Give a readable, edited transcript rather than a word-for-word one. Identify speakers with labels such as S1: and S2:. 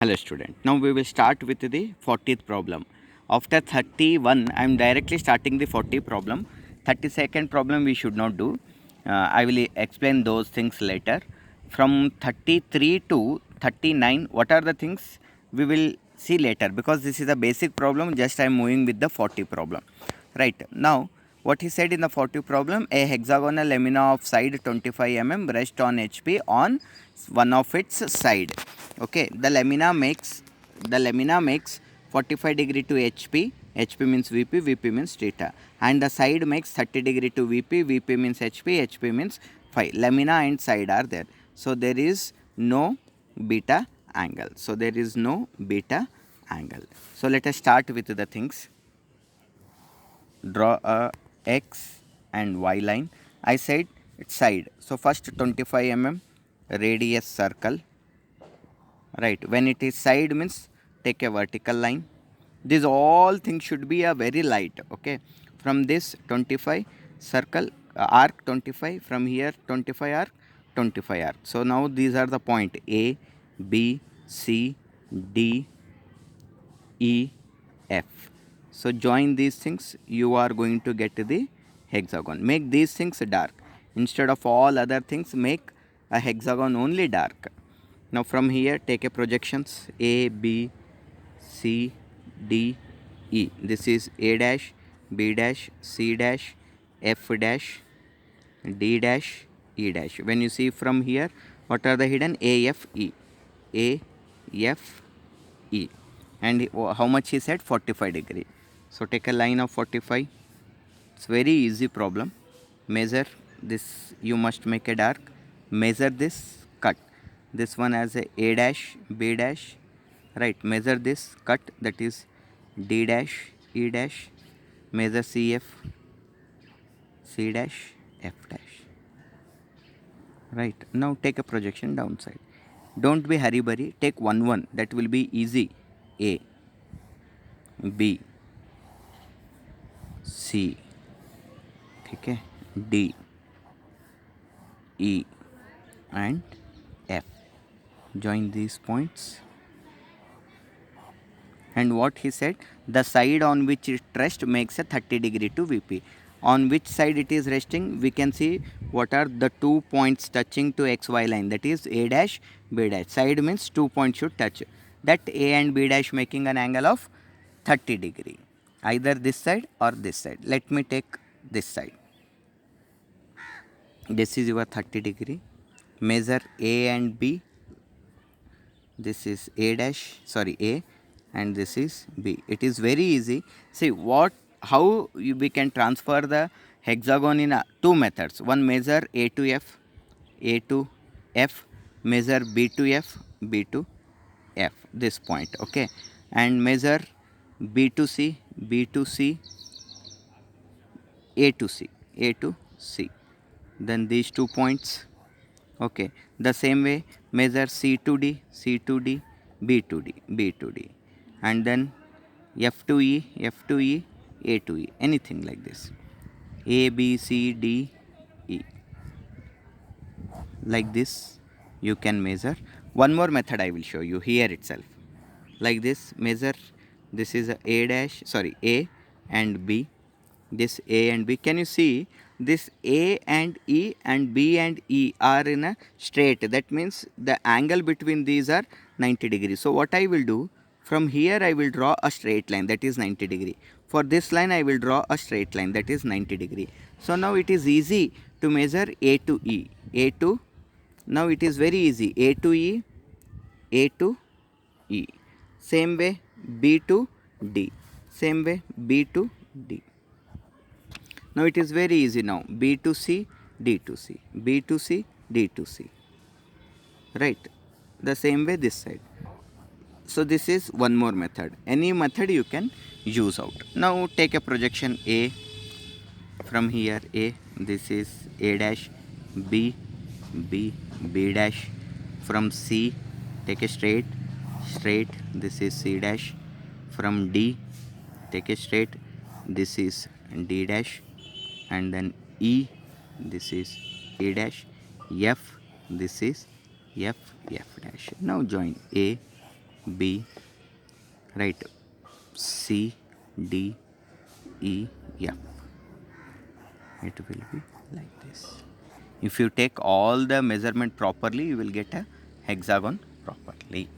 S1: Hello student. Now we will start with the 40th problem. After 31, I am directly starting the 40 problem. 32nd problem we should not do. I will explain those things later. From 33 to 39, what are the things we will see later, because this is a basic problem. Just I am moving with the 40 problem. Right. Now what he said in the 40 problem, a hexagonal lamina of side 25 mm rest on HP on one of its side. Okay, the lamina makes 45 degree to HP means VP means theta, and the side makes 30 degree to VP means HP means phi. Lamina and side are there, so there is no beta angle. So let us start with the things. Draw a x and y line. I said it's side, so first 25 mm radius circle. Right, when it is side means take a vertical line. These all things should be a very light. Okay, from this 25 circle, arc 25, from here 25 arc, 25 arc. So now these are the point A, B, C, D, E, F. So join these things, you are going to get the hexagon. Make these things dark. Instead of all other things, make a hexagon only dark. Now from here take a projections A, B, C, D, E. This is A dash, B dash, C dash, F dash, D dash, E dash. When you see from here, what are the hidden? A, F, E. A, F, E. And how much he said? 45 degree. So take a line of 45. It's very easy problem. Measure this, you must make a dark. Measure this, cut. This one as a dash, B dash. Right, measure this, cut, that is D dash, E dash. Measure CF, C dash, F dash. Right, now take a projection downside. Don't be hurry burry, take 1 that will be easy. A, B, C, okay, D, E and F. Join these points. And what he said, the side on which it rests makes a 30 degree to VP. On which side it is resting, we can see what are the 2 points touching to XY line, that is A dash, B dash. Side means 2 points should touch. That A and B dash making an angle of 30 degree. Either this side or this side. Let me take this side. This is your 30 degree. Measure A and B. This is A dash, sorry A, and this is B. It is very easy. See how we can transfer the hexagon in two methods. One, measure A to F, A to F, measure B to F, B to F, this point, okay, and measure B to C, B to C, A to C, A to C. Then these 2 points. Okay, the same way measure C to D, C to D, B to D, B to D, and then F to E, F to E, A to E, anything like this. A, B, C, D, E. Like this you can measure. One more method I will show you here itself. Like this, measure, this is A dash, sorry, A and B. This A and B, can you see this A and E and B and E are in a straight? That means the angle between these are 90 degrees. So what I will do, from here I will draw a straight line, that is 90 degree. For this line I will draw a straight line, that is 90 degree. So now it is easy to measure A to E. A to, now it is very easy, A to E, A to E. Same way B to D. Same way B to D. Now it is very easy now. B to C, D to C, B to C, D to C. Right. The same way this side. So this is one more method. Any method you can use out. Now take a projection A. From here A. This is A dash, B, B, B dash. From C take a straight. This is C dash. From D take a straight. This is D dash. And then E, this is A dash, F, this is F, F dash. Now join A, B, right, C, D, E, F. It will be like this. If you take all the measurement properly, you will get a hexagon properly.